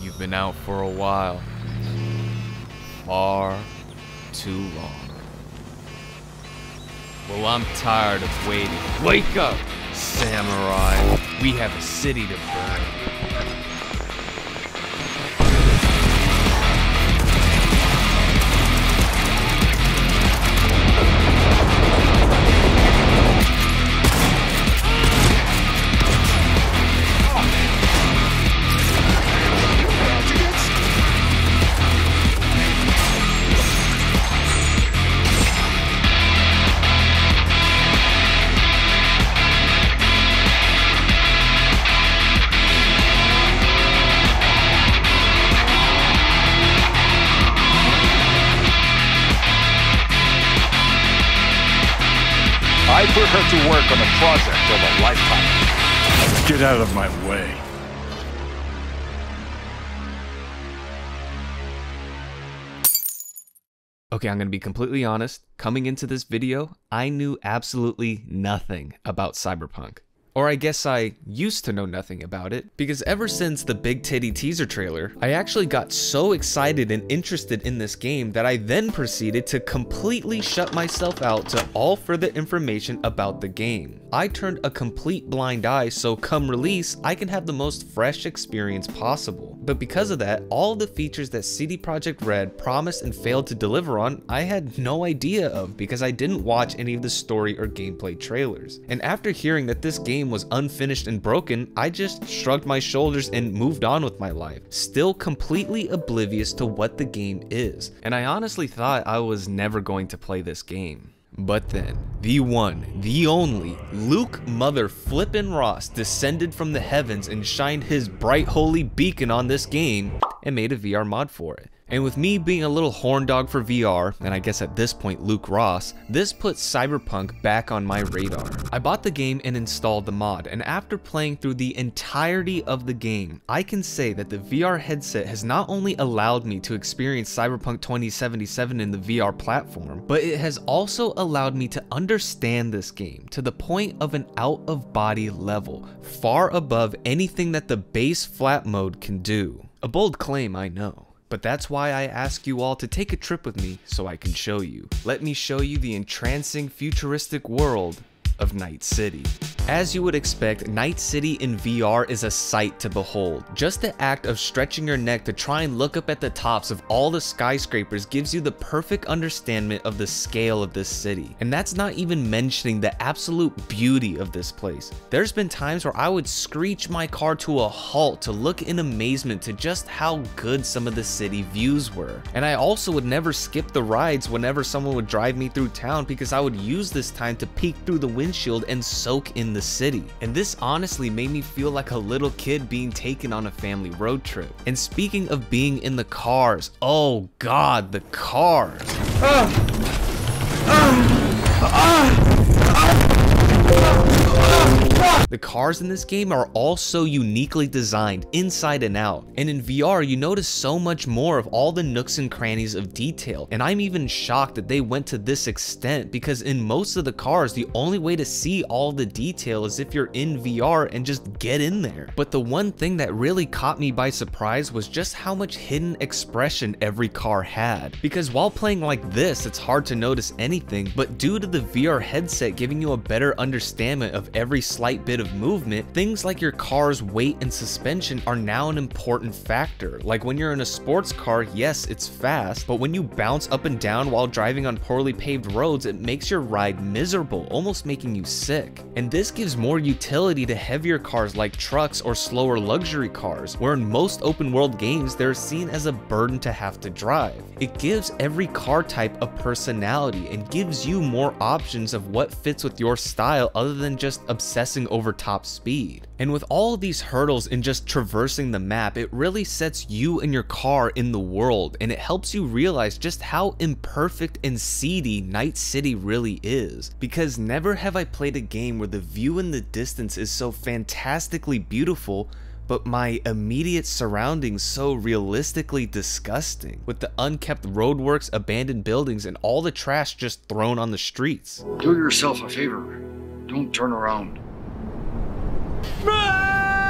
You've been out for a while. Far too long. Well, I'm tired of waiting. Wake up, samurai! We have a city to burn. I put her to work on a project of a lifetime. Get out of my way. Okay, I'm gonna be completely honest. Coming into this video, I knew absolutely nothing about Cyberpunk. Or I guess I used to know nothing about it, because ever since the big titty teaser trailer, I actually got so excited and interested in this game that I then proceeded to completely shut myself out to all further information about the game. I turned a complete blind eye so come release, I can have the most fresh experience possible. But because of that, all the features that CD Projekt Red promised and failed to deliver on, I had no idea of because I didn't watch any of the story or gameplay trailers. And after hearing that this game was unfinished and broken, I just shrugged my shoulders and moved on with my life, still completely oblivious to what the game is. And I honestly thought I was never going to play this game. But then, the one, the only, Luke Mother Flippin' Ross descended from the heavens and shined his bright holy beacon on this game and made a VR mod for it. And with me being a little horn dog for VR, and I guess at this point Luke Ross, this put Cyberpunk back on my radar. I bought the game and installed the mod, and after playing through the entirety of the game, I can say that the VR headset has not only allowed me to experience Cyberpunk 2077 in the VR platform, but it has also allowed me to understand this game to the point of an out-of-body level, far above anything that the base flat mode can do. A bold claim, I know. But that's why I ask you all to take a trip with me so I can show you. Let me show you the entrancing futuristic world of Night City. As you would expect, Night City in VR is a sight to behold. Just the act of stretching your neck to try and look up at the tops of all the skyscrapers gives you the perfect understanding of the scale of this city. And that's not even mentioning the absolute beauty of this place. There's been times where I would screech my car to a halt to look in amazement to just how good some of the city views were. And I also would never skip the rides whenever someone would drive me through town because I would use this time to peek through the windshield and soak in the city. And this honestly made me feel like a little kid being taken on a family road trip. And speaking of being in the cars, oh god, the cars. The cars in this game are all so uniquely designed inside and out, and in VR you notice so much more of all the nooks and crannies of detail, and I'm even shocked that they went to this extent because in most of the cars the only way to see all the detail is if you're in VR and just get in there. But the one thing that really caught me by surprise was just how much hidden expression every car had, because while playing like this it's hard to notice anything, but due to the VR headset giving you a better understanding of every slight bit of movement, things like your car's weight and suspension are now an important factor. Like when you're in a sports car, yes, it's fast, but when you bounce up and down while driving on poorly paved roads, it makes your ride miserable, almost making you sick. And this gives more utility to heavier cars like trucks or slower luxury cars, where in most open world games, they're seen as a burden to have to drive. It gives every car type a personality and gives you more options of what fits with your style other than just obsessing over top speed. And with all of these hurdles in just traversing the map, it really sets you and your car in the world, and it helps you realize just how imperfect and seedy Night City really is. Because never have I played a game where the view in the distance is so fantastically beautiful, but my immediate surroundings so realistically disgusting, with the unkept roadworks, abandoned buildings, and all the trash just thrown on the streets. Do yourself a favor. Don't turn around.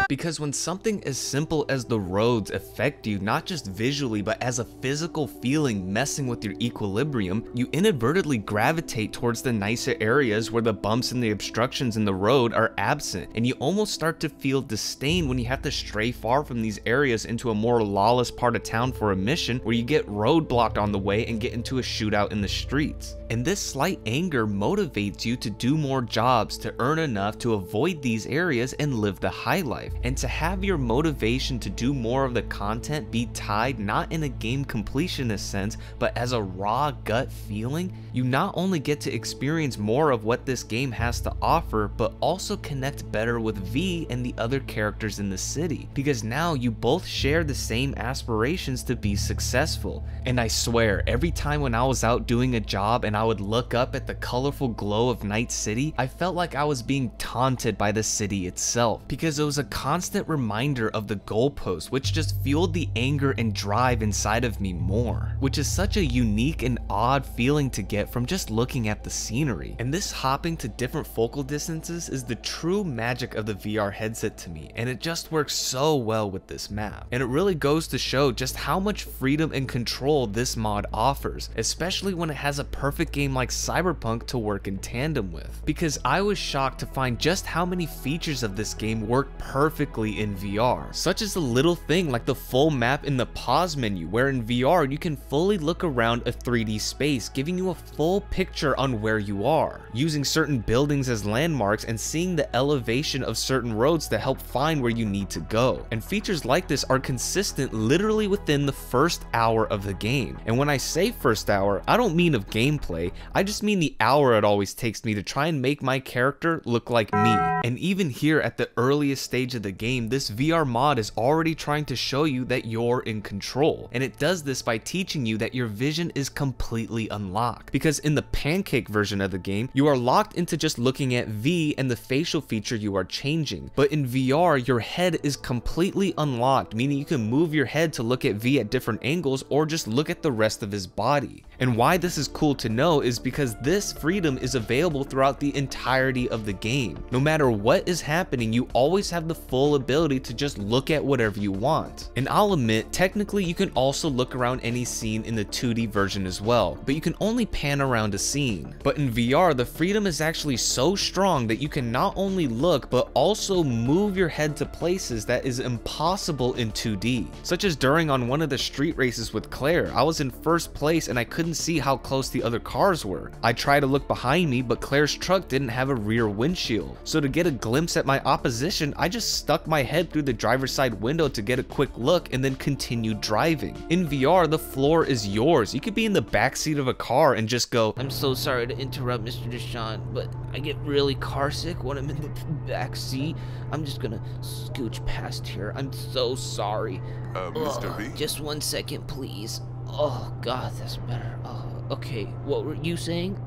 Because when something as simple as the roads affect you not just visually but as a physical feeling messing with your equilibrium, you inadvertently gravitate towards the nicer areas where the bumps and the obstructions in the road are absent, and you almost start to feel disdain when you have to stray far from these areas into a more lawless part of town for a mission where you get roadblocked on the way and get into a shootout in the streets. And this slight anger motivates you to do more jobs to earn enough to avoid these areas and live the high life. And to have your motivation to do more of the content be tied not in a game completionist sense, but as a raw gut feeling, you not only get to experience more of what this game has to offer, but also connect better with V and the other characters in the city, because now you both share the same aspirations to be successful. And I swear, every time when I was out doing a job and I would look up at the colorful glow of Night City, I felt like I was being taunted by the city itself, because it was a constant reminder of the goalpost, which just fueled the anger and drive inside of me more, which is such a unique and odd feeling to get from just looking at the scenery. And this hopping to different focal distances is the true magic of the VR headset to me, and it just works so well with this map. And it really goes to show just how much freedom and control this mod offers, especially when it has a perfect game like Cyberpunk to work in tandem with. Because I was shocked to find just how many features of this game work perfectly in VR, such as a little thing like the full map in the pause menu, where in VR you can fully look around a 3D space, giving you a full picture on where you are, using certain buildings as landmarks and seeing the elevation of certain roads to help find where you need to go. And features like this are consistent literally within the first hour of the game. And when I say first hour, I don't mean of gameplay, I just mean the hour it always takes me to try and make my character look like me. And even here at the earliest stage of the game, this VR mod is already trying to show you that you're in control, and it does this by teaching you that your vision is completely unlocked, because in the pancake version of the game you are locked into just looking at V and the facial feature you are changing, but in VR your head is completely unlocked, meaning you can move your head to look at V at different angles or just look at the rest of his body. And why this is cool to know is because this freedom is available throughout the entirety of the game. No matter what is happening, you always have the full ability to just look at whatever you want. And I'll admit, technically you can also look around any scene in the 2D version as well, but you can only pan around a scene. But in VR, the freedom is actually so strong that you can not only look, but also move your head to places that is impossible in 2D. Such as during on one of the street races with Claire, I was in first place and I couldn't see how close the other cars were. I tried to look behind me, but Claire's truck didn't have a rear windshield. So to get a glimpse at my opposition, I just stuck my head through the driver's side window to get a quick look and then continued driving. In VR, the floor is yours. You could be in the backseat of a car and just go, "I'm so sorry to interrupt, Mr. Deshawn, but I get really car sick when I'm in the back seat. I'm just gonna scooch past here. I'm so sorry. Mr. V? Just 1 second, please. Oh, God, that's better. Oh, okay, what were you saying?"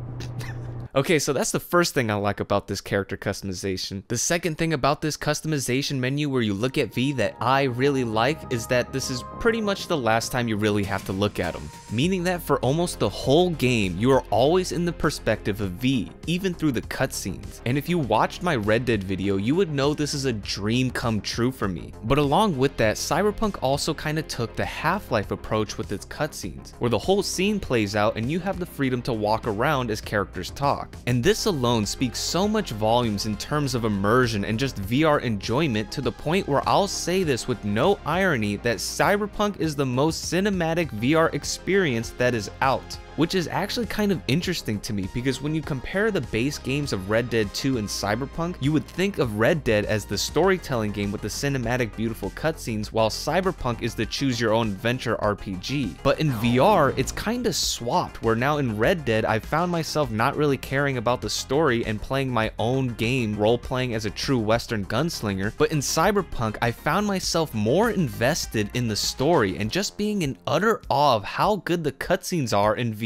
Okay, so that's the first thing I like about this character customization. The second thing about this customization menu where you look at V that I really like is that this is pretty much the last time you really have to look at him. Meaning that for almost the whole game, you are always in the perspective of V, even through the cutscenes. And if you watched my Red Dead video, you would know this is a dream come true for me. But along with that, Cyberpunk also kind of took the Half-Life approach with its cutscenes, where the whole scene plays out and you have the freedom to walk around as characters talk. And this alone speaks so much volumes in terms of immersion and just VR enjoyment, to the point where I'll say this with no irony that Cyberpunk is the most cinematic VR experience that is out. Which is actually kind of interesting to me, because when you compare the base games of Red Dead 2 and Cyberpunk, you would think of Red Dead as the storytelling game with the cinematic beautiful cutscenes, while Cyberpunk is the choose your own adventure RPG. But in VR, it's kinda swapped, where now in Red Dead, I found myself not really caring about the story and playing my own game, role-playing as a true Western gunslinger, but in Cyberpunk, I found myself more invested in the story and just being in utter awe of how good the cutscenes are in VR.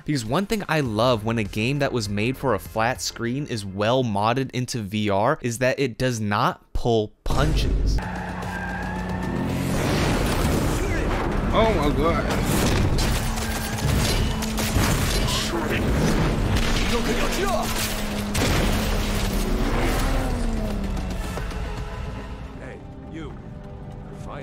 Because one thing I love when a game that was made for a flat screen is well modded into VR is that it does not pull punches. Oh my god.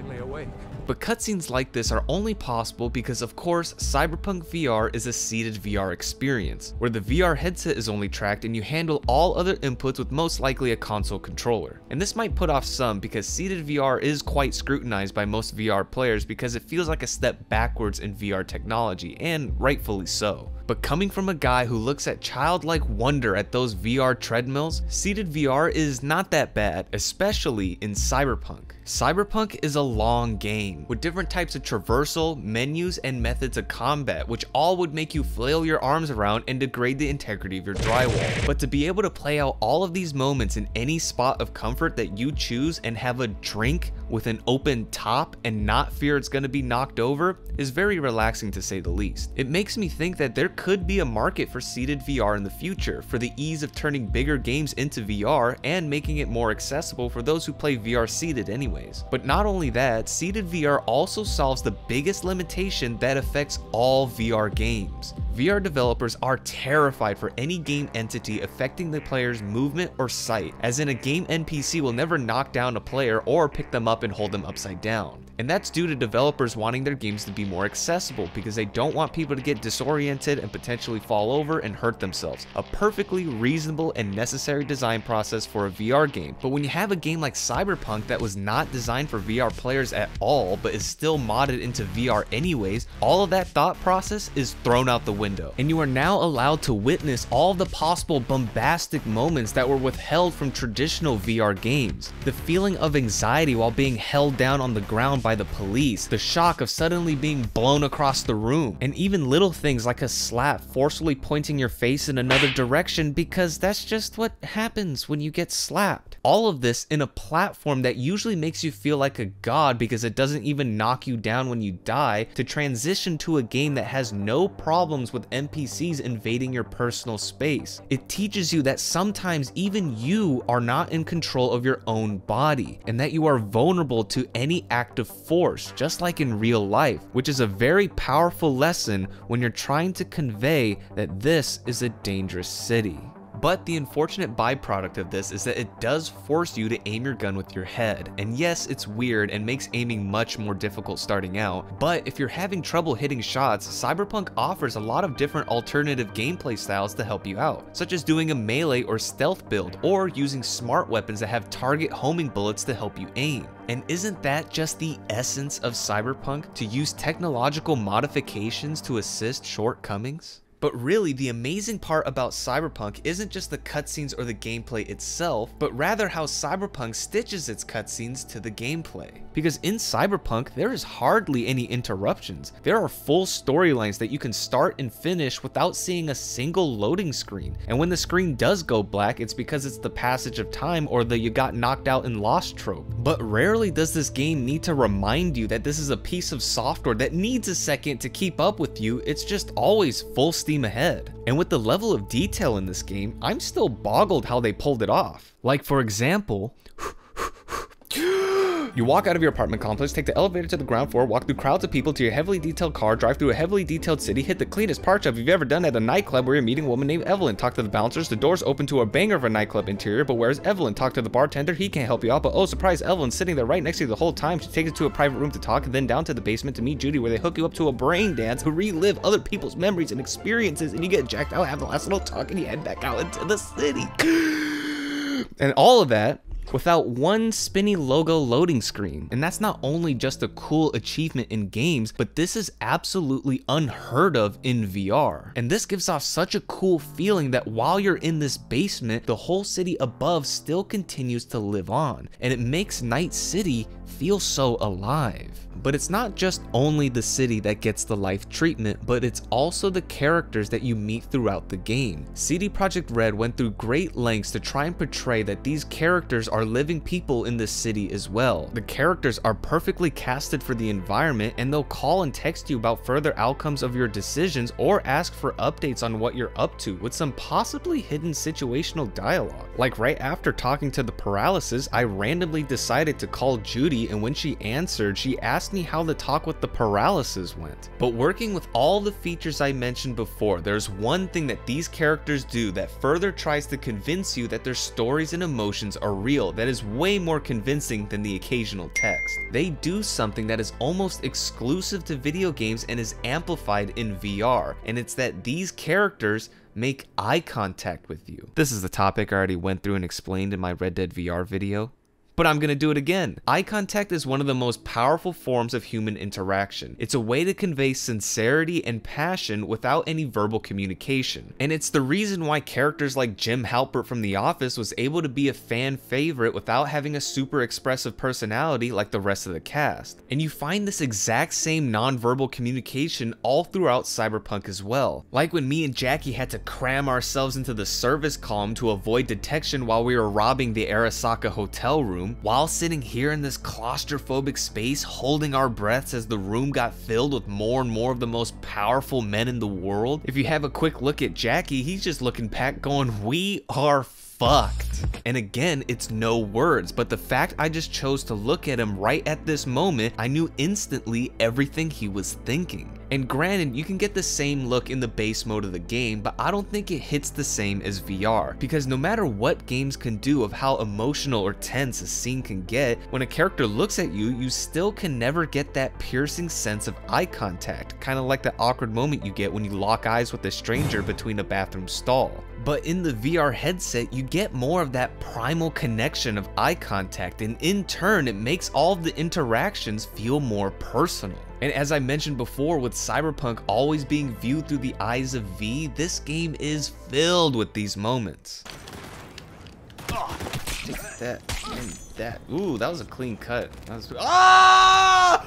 finally awake. But cutscenes like this are only possible because, of course, Cyberpunk VR is a seated VR experience, where the VR headset is only tracked and you handle all other inputs with most likely a console controller. And this might put off some because seated VR is quite scrutinized by most VR players because it feels like a step backwards in VR technology, and rightfully so. But coming from a guy who looks at childlike wonder at those VR treadmills, seated VR is not that bad, especially in Cyberpunk. Cyberpunk is a long game, with different types of traversal, menus, and methods of combat, which all would make you flail your arms around and degrade the integrity of your drywall. But to be able to play out all of these moments in any spot of comfort that you choose and have a drink with an open top and not fear it's going to be knocked over is very relaxing to say the least. It makes me think that there could be a market for seated VR in the future for the ease of turning bigger games into VR and making it more accessible for those who play VR seated anyways. But not only that, seated VR also solves the biggest limitation that affects all VR games. VR developers are terrified for any game entity affecting the player's movement or sight, as in a game NPC will never knock down a player or pick them up and hold them upside down. And that's due to developers wanting their games to be more accessible because they don't want people to get disoriented and potentially fall over and hurt themselves. A perfectly reasonable and necessary design process for a VR game. But when you have a game like Cyberpunk that was not designed for VR players at all, but is still modded into VR anyways, all of that thought process is thrown out the window. And you are now allowed to witness all the possible bombastic moments that were withheld from traditional VR games. The feeling of anxiety while being held down on the ground by the police, the shock of suddenly being blown across the room, and even little things like a slap forcefully pointing your face in another direction because that's just what happens when you get slapped. All of this in a platform that usually makes you feel like a god because it doesn't even knock you down when you die, to transition to a game that has no problems with NPCs invading your personal space. It teaches you that sometimes even you are not in control of your own body, and that you are vulnerable to any act of force, just like in real life, which is a very powerful lesson when you're trying to convey that this is a dangerous city. But the unfortunate byproduct of this is that it does force you to aim your gun with your head. And yes, it's weird and makes aiming much more difficult starting out, but if you're having trouble hitting shots, Cyberpunk offers a lot of different alternative gameplay styles to help you out, such as doing a melee or stealth build, or using smart weapons that have target homing bullets to help you aim. And isn't that just the essence of Cyberpunk, to use technological modifications to assist shortcomings? But really, the amazing part about Cyberpunk isn't just the cutscenes or the gameplay itself, but rather how Cyberpunk stitches its cutscenes to the gameplay. Because in Cyberpunk, there is hardly any interruptions. There are full storylines that you can start and finish without seeing a single loading screen. And when the screen does go black, it's because it's the passage of time or the you got knocked out and lost trope. But rarely does this game need to remind you that this is a piece of software that needs a second to keep up with you. It's just always full steam ahead. And with the level of detail in this game, I'm still boggled how they pulled it off. Like, for example, you walk out of your apartment complex, take the elevator to the ground floor, walk through crowds of people to your heavily detailed car, drive through a heavily detailed city, hit the cleanest park job you've ever done at a nightclub where you're meeting a woman named Evelyn, talk to the bouncers, the doors open to a banger of a nightclub interior, but where's Evelyn? Talk to the bartender, he can't help you out, but oh surprise, Evelyn's sitting there right next to you the whole time. She takes you to a private room to talk, and then down to the basement to meet Judy, where they hook you up to a brain dance to relive other people's memories and experiences, and you get jacked out, have the last little talk, and you head back out into the city. And all of that without one spinny logo loading screen. And that's not only just a cool achievement in games, but this is absolutely unheard of in VR. And this gives off such a cool feeling that while you're in this basement, the whole city above still continues to live on. And it makes Night City feel so alive. But it's not just only the city that gets the life treatment, but it's also the characters that you meet throughout the game. CD Projekt Red went through great lengths to try and portray that these characters are living people in this city as well. The characters are perfectly casted for the environment, and they'll call and text you about further outcomes of your decisions or ask for updates on what you're up to, with some possibly hidden situational dialogue. Like right after talking to the paralysis, I randomly decided to call Judy, and when she answered, she asked me how the talk with the paralysis went. But working with all the features I mentioned before, there's one thing that these characters do that further tries to convince you that their stories and emotions are real, that is way more convincing than the occasional text. They do something that is almost exclusive to video games and is amplified in VR, and it's that these characters make eye contact with you. This is the topic I already went through and explained in my Red Dead VR video, but I'm gonna do it again. Eye contact is one of the most powerful forms of human interaction. It's a way to convey sincerity and passion without any verbal communication. And it's the reason why characters like Jim Halpert from The Office was able to be a fan favorite without having a super expressive personality like the rest of the cast. And you find this exact same non-verbal communication all throughout Cyberpunk as well. Like when me and Jackie had to cram ourselves into the service column to avoid detection while we were robbing the Arasaka hotel room, while sitting here in this claustrophobic space holding our breaths as the room got filled with more and more of the most powerful men in the world. If you have a quick look at Jackie, he's just looking back going, we are fucked. And again, it's no words, but the fact I just chose to look at him right at this moment, I knew instantly everything he was thinking. And granted, you can get the same look in the base mode of the game, but I don't think it hits the same as VR, because no matter what games can do of how emotional or tense a scene can get, when a character looks at you, you still can never get that piercing sense of eye contact, kind of like that awkward moment you get when you lock eyes with a stranger between a bathroom stall. But in the VR headset, you get more of that primal connection of eye contact, and in turn, it makes all of the interactions feel more personal. And as I mentioned before, with Cyberpunk always being viewed through the eyes of V, this game is filled with these moments. Take that and that. Ooh, that was a clean cut. That was...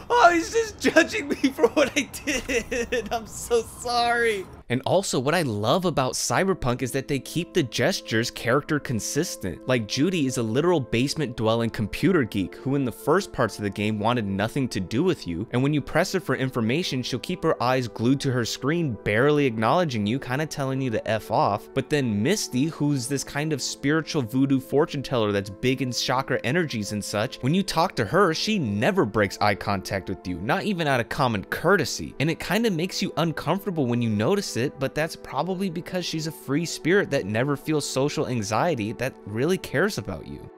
Oh, he's just judging me for what I did. I'm so sorry. And also, what I love about Cyberpunk is that they keep the gestures character consistent. Like Judy is a literal basement dwelling computer geek who in the first parts of the game wanted nothing to do with you, and when you press her for information, she'll keep her eyes glued to her screen, barely acknowledging you, kind of telling you to F off. But then Misty, who's this kind of spiritual voodoo fortune teller that's big in chakra energies and such, when you talk to her, she never breaks eye contact with you, not even out of common courtesy. And it kind of makes you uncomfortable when you notice it, but that's probably because she's a free spirit that never feels social anxiety, that really cares about you.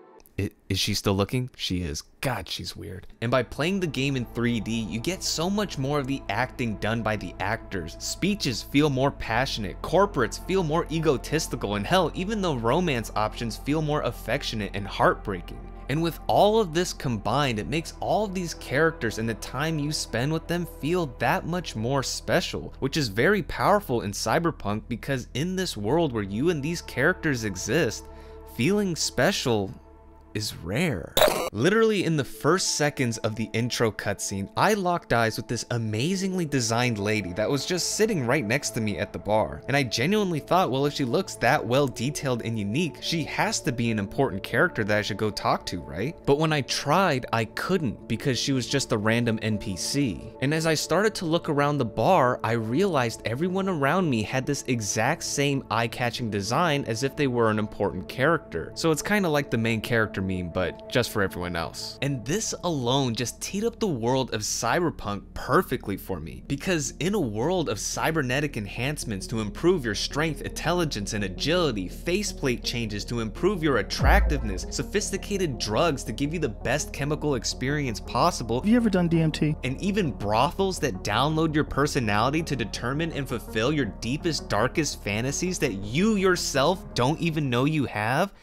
Is she still looking? She is. God, she's weird. And by playing the game in 3D, you get so much more of the acting done by the actors. Speeches feel more passionate, corporates feel more egotistical, and hell, even the romance options feel more affectionate and heartbreaking. And with all of this combined, it makes all of these characters and the time you spend with them feel that much more special, which is very powerful in Cyberpunk, because in this world where you and these characters exist, feeling special is rare. Literally in the first seconds of the intro cutscene, I locked eyes with this amazingly designed lady that was just sitting right next to me at the bar. And I genuinely thought, well, if she looks that well detailed and unique, she has to be an important character that I should go talk to, right? But when I tried, I couldn't, because she was just a random NPC. And as I started to look around the bar, I realized everyone around me had this exact same eye-catching design as if they were an important character. So it's kind of like the main character meme, but just for everyone else. And this alone just teed up the world of Cyberpunk perfectly for me, because in a world of cybernetic enhancements to improve your strength, intelligence, and agility, faceplate changes to improve your attractiveness, sophisticated drugs to give you the best chemical experience possible, Have you ever done DMT? and even brothels that download your personality to determine and fulfill your deepest, darkest fantasies that you yourself don't even know you have,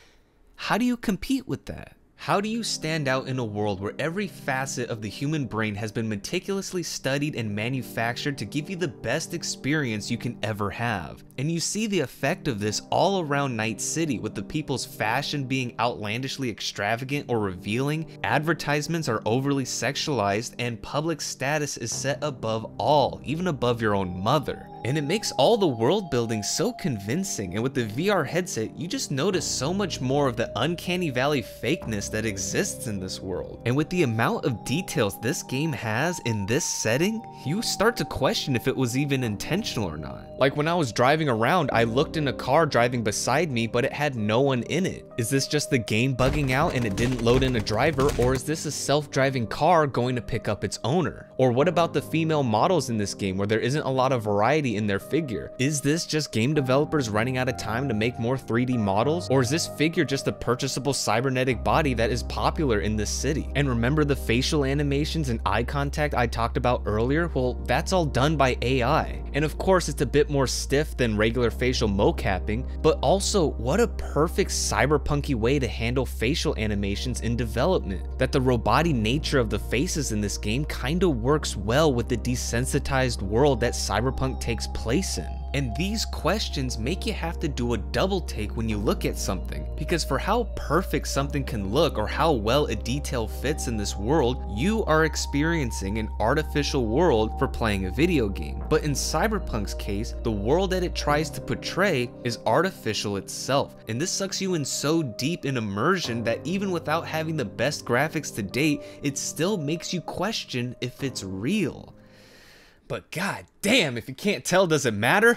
how do you compete with that? How do you stand out in a world where every facet of the human brain has been meticulously studied and manufactured to give you the best experience you can ever have? And you see the effect of this all around Night City, with the people's fashion being outlandishly extravagant or revealing, advertisements are overly sexualized, and public status is set above all, even above your own mother. And it makes all the world building so convincing, and with the VR headset, you just notice so much more of the uncanny valley fakeness that exists in this world. And with the amount of details this game has in this setting, you start to question if it was even intentional or not. Like when I was driving around, I looked in a car driving beside me, but it had no one in it. Is this just the game bugging out and it didn't load in a driver, or is this a self-driving car going to pick up its owner? Or what about the female models in this game where there isn't a lot of variety in their figure? Is this just game developers running out of time to make more 3D models? Or is this figure just a purchasable cybernetic body that is popular in this city? And remember the facial animations and eye contact I talked about earlier? Well, that's all done by AI. And of course, it's a bit more stiff than regular facial mocapping, but also what a perfect cyberpunky way to handle facial animations in development. That the robotic nature of the faces in this game kinda works well with the desensitized world that Cyberpunk takes place in. And these questions make you have to do a double take when you look at something, because for how perfect something can look or how well a detail fits in this world, you are experiencing an artificial world for playing a video game. But in Cyberpunk's case, the world that it tries to portray is artificial itself, and this sucks you in so deep in immersion that even without having the best graphics to date, it still makes you question if it's real. But god damn, if you can't tell, does it matter?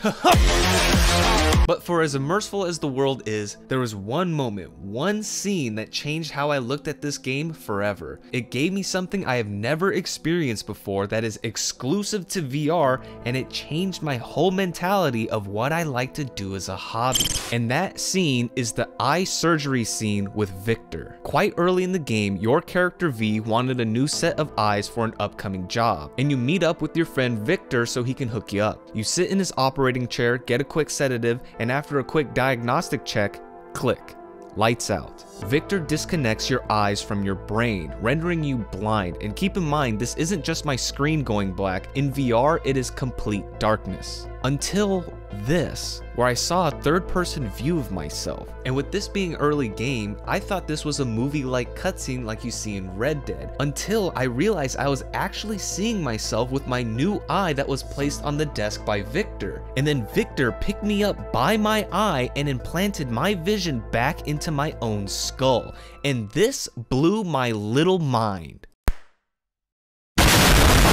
But for as immersive as the world is, there was one moment, one scene that changed how I looked at this game forever. It gave me something I have never experienced before that is exclusive to VR, and it changed my whole mentality of what I like to do as a hobby. And that scene is the eye surgery scene with Victor. Quite early in the game, your character V wanted a new set of eyes for an upcoming job, and you meet up with your friend Victor so he can hook you up. You sit in his operating chair, get a quick sedative, and after a quick diagnostic check, click. Lights out. Victor disconnects your eyes from your brain, rendering you blind. And keep in mind, this isn't just my screen going black. In VR, it is complete darkness. Until this, where I saw a third-person view of myself. And with this being early game, I thought this was a movie-like cutscene like you see in Red Dead, until I realized I was actually seeing myself with my new eye that was placed on the desk by Victor. And then Victor picked me up by my eye and implanted my vision back into my own skull. And this blew my little mind.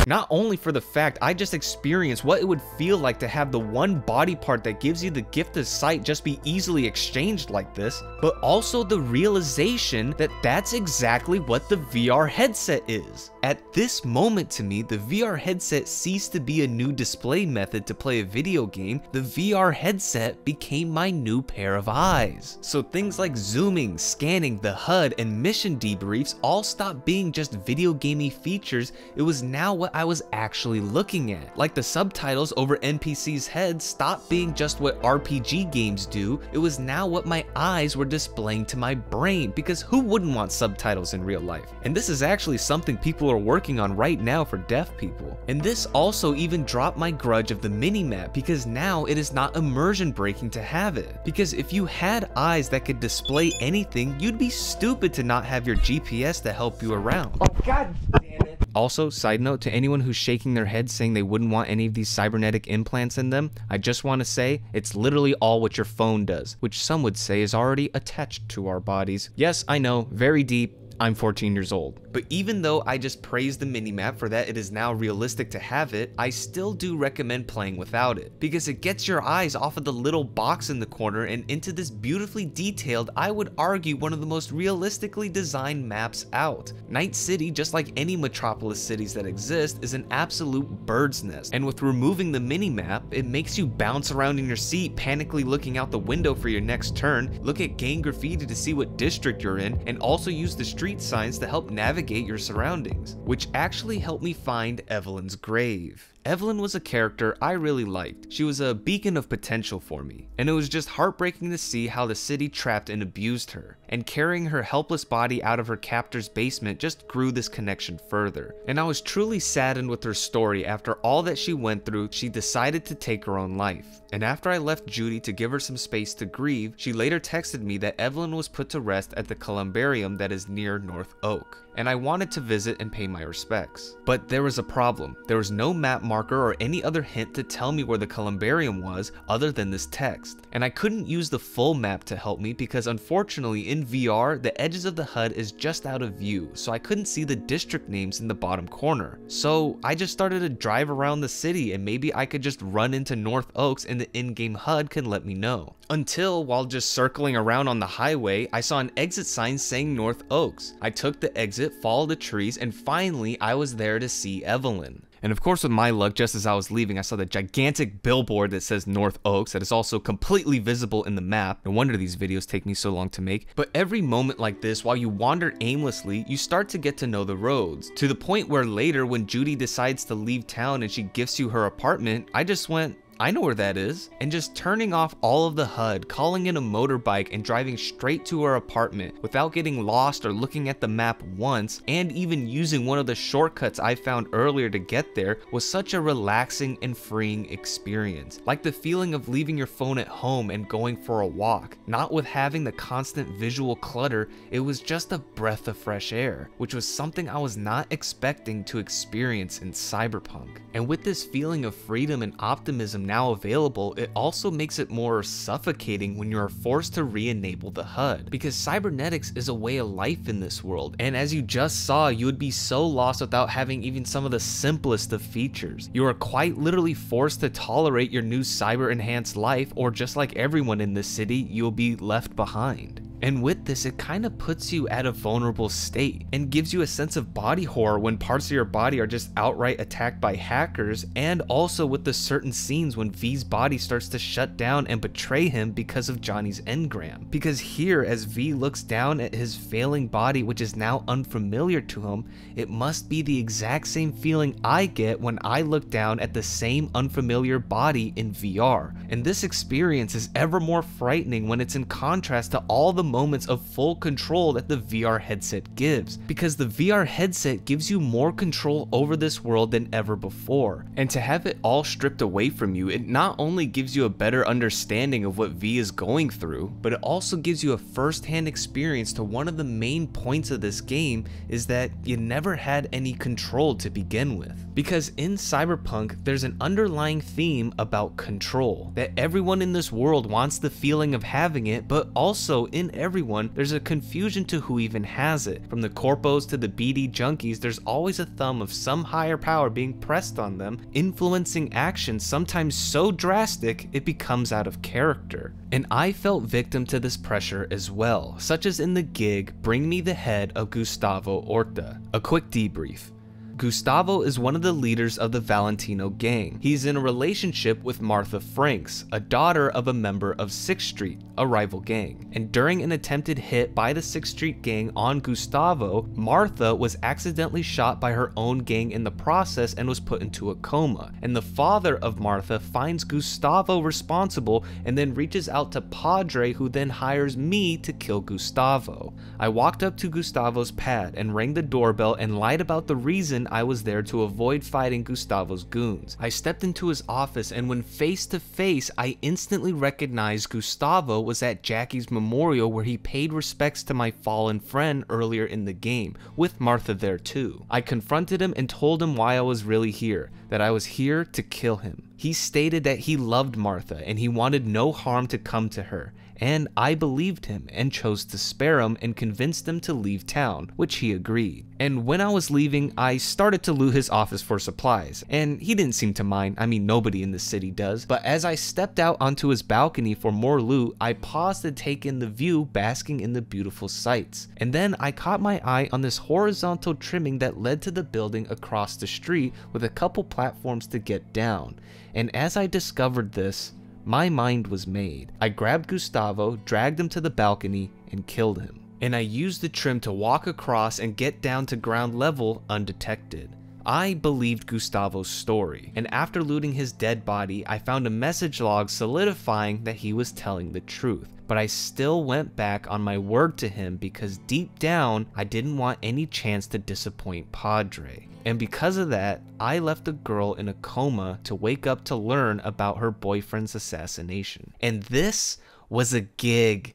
Not only for the fact I just experienced what it would feel like to have the one body part that gives you the gift of sight just be easily exchanged like this, but also the realization that that's exactly what the VR headset is. At this moment to me, the VR headset ceased to be a new display method to play a video game. The VR headset became my new pair of eyes. So things like zooming, scanning, the HUD, and mission debriefs all stopped being just video gamey features. It was now what I was actually looking at. Like the subtitles over NPCs' heads stopped being just what RPG games do. It was now what my eyes were displaying to my brain, because who wouldn't want subtitles in real life? And this is actually something people are working on right now for deaf people. And this also even dropped my grudge of the minimap, because now it is not immersion breaking to have it. Because if you had eyes that could display anything, you'd be stupid to not have your GPS to help you around. Oh, god damn it. Also, side note to anyone who's shaking their head saying they wouldn't want any of these cybernetic implants in them, I just want to say it's literally all what your phone does, which some would say is already attached to our bodies. Yes, I know, very deep. I'm 14 years old. But even though I just praised the minimap for that it is now realistic to have it, I still do recommend playing without it, because it gets your eyes off of the little box in the corner and into this beautifully detailed, I would argue one of the most realistically designed maps out. Night City, just like any metropolis cities that exist, is an absolute bird's nest, and with removing the minimap, it makes you bounce around in your seat, panically looking out the window for your next turn, look at gang graffiti to see what district you're in, and also use the street signs to help navigate your surroundings, which actually helped me find Evelyn's grave. Evelyn was a character I really liked. She was a beacon of potential for me, and it was just heartbreaking to see how the city trapped and abused her, and carrying her helpless body out of her captor's basement just grew this connection further. And I was truly saddened with her story. After all that she went through, she decided to take her own life. And after I left Judy to give her some space to grieve, she later texted me that Evelyn was put to rest at the columbarium that is near North Oak, and I wanted to visit and pay my respects. But there was a problem. There was no map marked marker or any other hint to tell me where the columbarium was other than this text. And I couldn't use the full map to help me because unfortunately in VR, the edges of the HUD is just out of view, so I couldn't see the district names in the bottom corner. So I just started to drive around the city and maybe I could just run into North Oaks and the in-game HUD can let me know. Until, while just circling around on the highway, I saw an exit sign saying North Oaks. I took the exit, followed the trees, and finally I was there to see Evelyn. And of course with my luck, just as I was leaving, I saw the gigantic billboard that says North Oaks that is also completely visible in the map. No wonder these videos take me so long to make. But every moment like this, while you wander aimlessly, you start to get to know the roads. To the point where later when Judy decides to leave town and she gifts you her apartment, I just went, I know where that is, and just turning off all of the HUD, calling in a motorbike and driving straight to her apartment without getting lost or looking at the map once, and even using one of the shortcuts I found earlier to get there was such a relaxing and freeing experience. Like the feeling of leaving your phone at home and going for a walk. Not with having the constant visual clutter, it was just a breath of fresh air, which was something I was not expecting to experience in Cyberpunk. And with this feeling of freedom and optimism now available, it also makes it more suffocating when you are forced to re-enable the HUD, because cybernetics is a way of life in this world, and as you just saw, you would be so lost without having even some of the simplest of features. You are quite literally forced to tolerate your new cyber-enhanced life, or just like everyone in this city, you'll be left behind. And with this, it kind of puts you at a vulnerable state and gives you a sense of body horror when parts of your body are just outright attacked by hackers, and also with the certain scenes when V's body starts to shut down and betray him because of Johnny's engram. Because here, as V looks down at his failing body which is now unfamiliar to him, it must be the exact same feeling I get when I look down at the same unfamiliar body in VR. And this experience is ever more frightening when it's in contrast to all the moments of full control that the VR headset gives, because the VR headset gives you more control over this world than ever before. And to have it all stripped away from you, it not only gives you a better understanding of what V is going through, but it also gives you a first-hand experience to one of the main points of this game, is that you never had any control to begin with. Because in Cyberpunk, there's an underlying theme about control, that everyone in this world wants the feeling of having it, but also in everyone, there's a confusion to who even has it. From the corpos to the BD junkies, there's always a thumb of some higher power being pressed on them, influencing actions sometimes so drastic it becomes out of character. And I felt victim to this pressure as well, such as in the gig Bring Me the Head of Gustavo Orta. A quick debrief. Gustavo is one of the leaders of the Valentino gang. He's in a relationship with Martha Franks, a daughter of a member of 6th Street, a rival gang. And during an attempted hit by the 6th Street gang on Gustavo, Martha was accidentally shot by her own gang in the process and was put into a coma. And the father of Martha finds Gustavo responsible and then reaches out to Padre, who then hires me to kill Gustavo. I walked up to Gustavo's pad and rang the doorbell and lied about the reason I was there to avoid fighting Gustavo's goons. I stepped into his office, and when face to face, I instantly recognized Gustavo was at Jackie's memorial where he paid respects to my fallen friend earlier in the game, with Martha there too. I confronted him and told him why I was really here, that I was here to kill him. He stated that he loved Martha and he wanted no harm to come to her, and I believed him and chose to spare him and convinced him to leave town, which he agreed. And when I was leaving, I started to loot his office for supplies, and he didn't seem to mind. I mean, nobody in the city does. But as I stepped out onto his balcony for more loot, I paused to take in the view, basking in the beautiful sights. And then I caught my eye on this horizontal trimming that led to the building across the street with a couple platforms to get down. And as I discovered this, my mind was made. I grabbed Gustavo, dragged him to the balcony, and killed him. And I used the trim to walk across and get down to ground level undetected. I believed Gustavo's story, and after looting his dead body, I found a message log solidifying that he was telling the truth. But I still went back on my word to him because deep down, I didn't want any chance to disappoint Padre. And because of that, I left a girl in a coma to wake up to learn about her boyfriend's assassination. And this was a gig.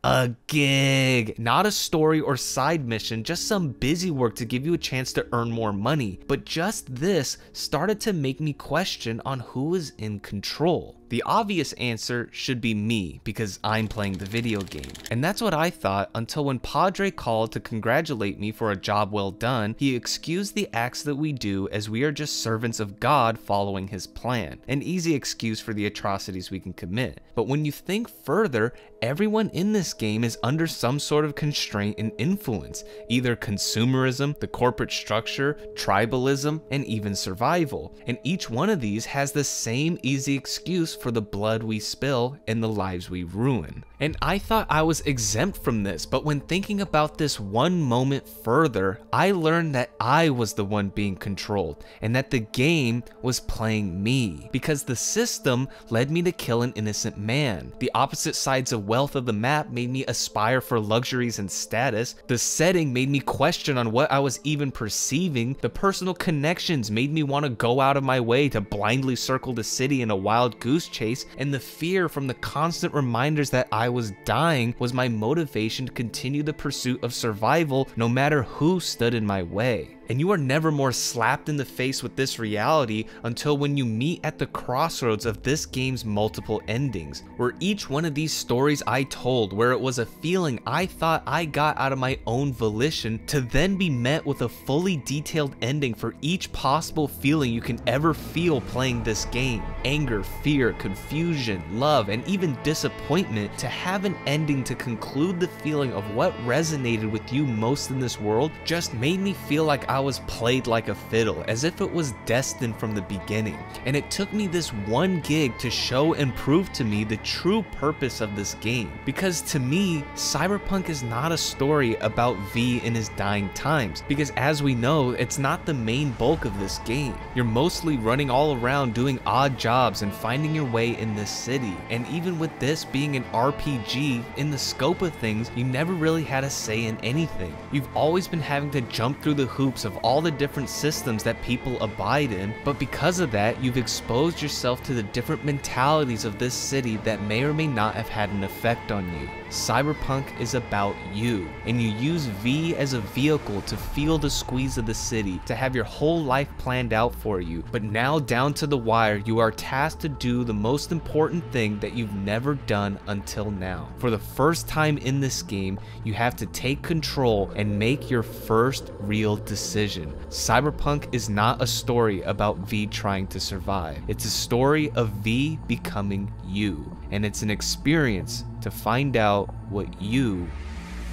a gig. Not a story or side mission, just some busy work to give you a chance to earn more money. But just this started to make me question on who is in control. The obvious answer should be me, because I'm playing the video game. And that's what I thought until when Padre called to congratulate me for a job well done, he excused the acts that we do as we are just servants of God following his plan. An easy excuse for the atrocities we can commit. But when you think further, everyone in this game is under some sort of constraint and influence, either consumerism, the corporate structure, tribalism, and even survival. And each one of these has the same easy excuse for the blood we spill and the lives we ruin. And I thought I was exempt from this, but when thinking about this one moment further, I learned that I was the one being controlled and that the game was playing me, because the system led me to kill an innocent man. The opposite sides of wealth of the map made me aspire for luxuries and status. The setting made me question on what I was even perceiving. The personal connections made me want to go out of my way to blindly circle the city in a wild goose chase, and the fear from the constant reminders that I was dying was my motivation to continue the pursuit of survival no matter who stood in my way. And you are never more slapped in the face with this reality until when you meet at the crossroads of this game's multiple endings, where each one of these stories I told, where it was a feeling I thought I got out of my own volition, to then be met with a fully detailed ending for each possible feeling you can ever feel playing this game. Anger, fear, confusion, love, and even disappointment. To have an ending to conclude the feeling of what resonated with you most in this world just made me feel like I was played like a fiddle, as if it was destined from the beginning. And it took me this one gig to show and prove to me the true purpose of this game. Because to me, Cyberpunk is not a story about V in his dying times, because as we know, it's not the main bulk of this game. You're mostly running all around doing odd jobs and finding your way in this city. And even with this being an RPG, in the scope of things, you never really had a say in anything. You've always been having to jump through the hoops of all the different systems that people abide in, but because of that, you've exposed yourself to the different mentalities of this city that may or may not have had an effect on you. Cyberpunk is about you, and you use V as a vehicle to feel the squeeze of the city, to have your whole life planned out for you. But now, down to the wire, you are tasked to do the most important thing that you've never done until now. For the first time in this game, you have to take control and make your first real decision. Cyberpunk is not a story about V trying to survive. It's a story of V becoming you, and it's an experience to find out what you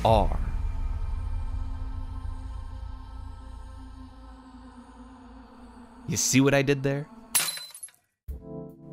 are. You see what I did there?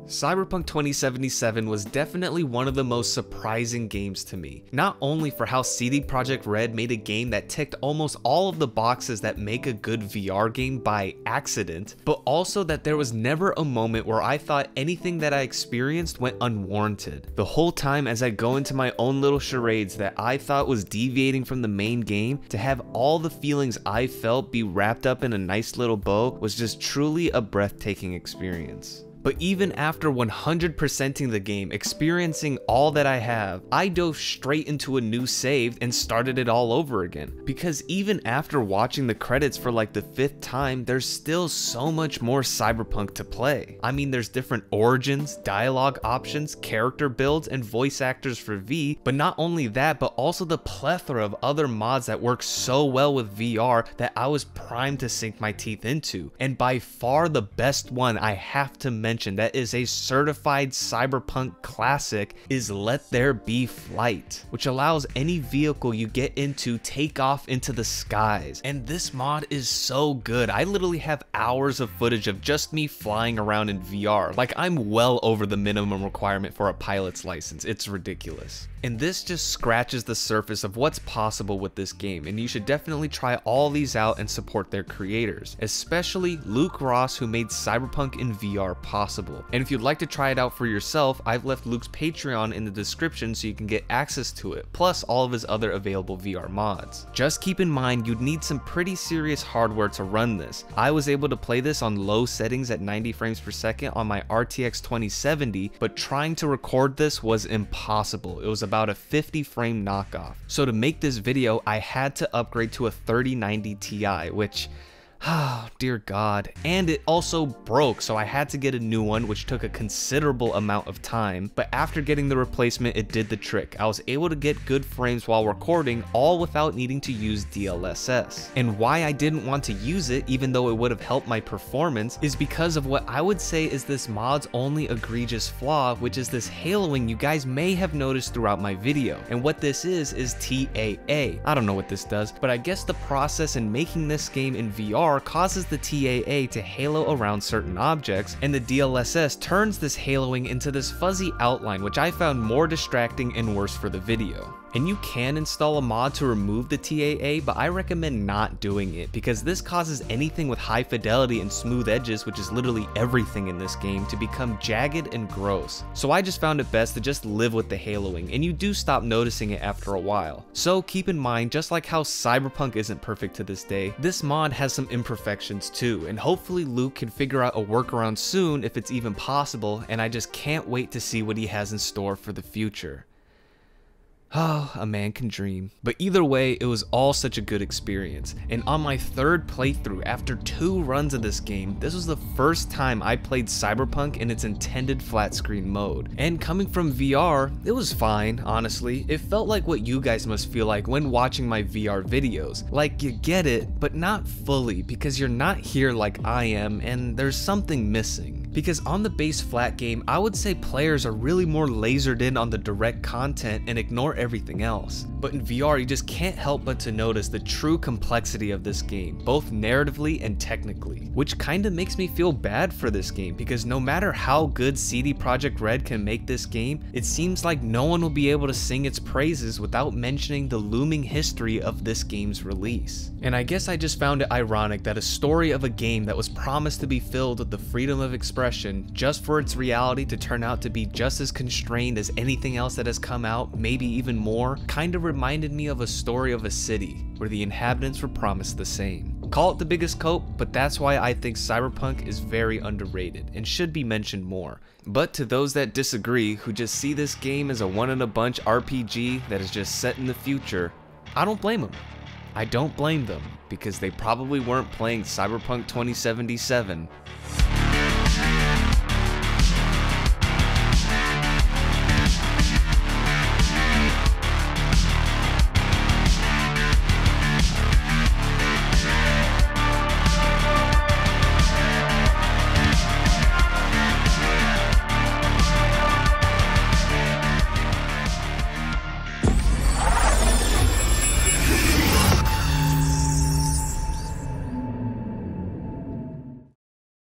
Cyberpunk 2077 was definitely one of the most surprising games to me, not only for how CD Projekt Red made a game that ticked almost all of the boxes that make a good VR game by accident, but also that there was never a moment where I thought anything that I experienced went unwarranted. The whole time as I go into my own little charades that I thought was deviating from the main game, to have all the feelings I felt be wrapped up in a nice little bow was just truly a breathtaking experience. But even after 100%ing the game, experiencing all that I have, I dove straight into a new save and started it all over again. Because even after watching the credits for like the 5th time, there's still so much more Cyberpunk to play. I mean, there's different origins, dialogue options, character builds, and voice actors for V, but not only that, but also the plethora of other mods that work so well with VR that I was primed to sink my teeth into. And by far the best one I have to mention that is a certified Cyberpunk classic is Let There Be Flight, which allows any vehicle you get into take off into the skies. And this mod is so good. I literally have hours of footage of just me flying around in VR. Like, I'm well over the minimum requirement for a pilot's license. It's ridiculous. And this just scratches the surface of what's possible with this game, and you should definitely try all these out and support their creators, especially Luke Ross, who made Cyberpunk in VR possible. possible. And if you'd like to try it out for yourself, I've left Luke's Patreon in the description so you can get access to it, plus all of his other available VR mods. Just keep in mind you'd need some pretty serious hardware to run this. I was able to play this on low settings at 90 frames per second on my RTX 2070, but trying to record this was impossible. It was about a 50 frame knockoff. So to make this video, I had to upgrade to a 3090 Ti, which, oh dear God, and it also broke, so I had to get a new one, which took a considerable amount of time, but after getting the replacement, it did the trick. I was able to get good frames while recording, all without needing to use DLSS. And why I didn't want to use it, even though it would have helped my performance, is because of what I would say is this mod's only egregious flaw, which is this haloing you guys may have noticed throughout my video. And what this is TAA. I don't know what this does, but I guess the process in making this game in VR causes the TAA to halo around certain objects, and the DLSS turns this haloing into this fuzzy outline, which I found more distracting and worse for the video. And you can install a mod to remove the TAA, but I recommend not doing it because this causes anything with high fidelity and smooth edges, which is literally everything in this game, to become jagged and gross. So I just found it best to just live with the haloing, and you do stop noticing it after a while. So keep in mind, just like how Cyberpunk isn't perfect to this day, this mod has some imperfections too, and hopefully Luke can figure out a workaround soon if it's even possible, and I just can't wait to see what he has in store for the future. Oh, a man can dream. But either way, it was all such a good experience. And on my third playthrough, after 2 runs of this game, this was the first time I played Cyberpunk in its intended flat screen mode. And coming from VR, it was fine, honestly. It felt like what you guys must feel like when watching my VR videos. Like, you get it, but not fully, because you're not here like I am, and there's something missing. Because on the base flat game, I would say players are really more lasered in on the direct content and ignore everything else. But in VR, you just can't help but to notice the true complexity of this game, both narratively and technically, which kinda makes me feel bad for this game, because no matter how good CD Projekt Red can make this game, it seems like no one will be able to sing its praises without mentioning the looming history of this game's release. And I guess I just found it ironic that a story of a game that was promised to be filled with the freedom of expression just for its reality to turn out to be just as constrained as anything else that has come out, maybe even more, kinda reminded me of a story of a city where the inhabitants were promised the same. Call it the biggest cope, but that's why I think Cyberpunk is very underrated and should be mentioned more. But to those that disagree, who just see this game as a one-in-a-bunch RPG that is just set in the future, I don't blame them. I don't blame them, because they probably weren't playing Cyberpunk 2077.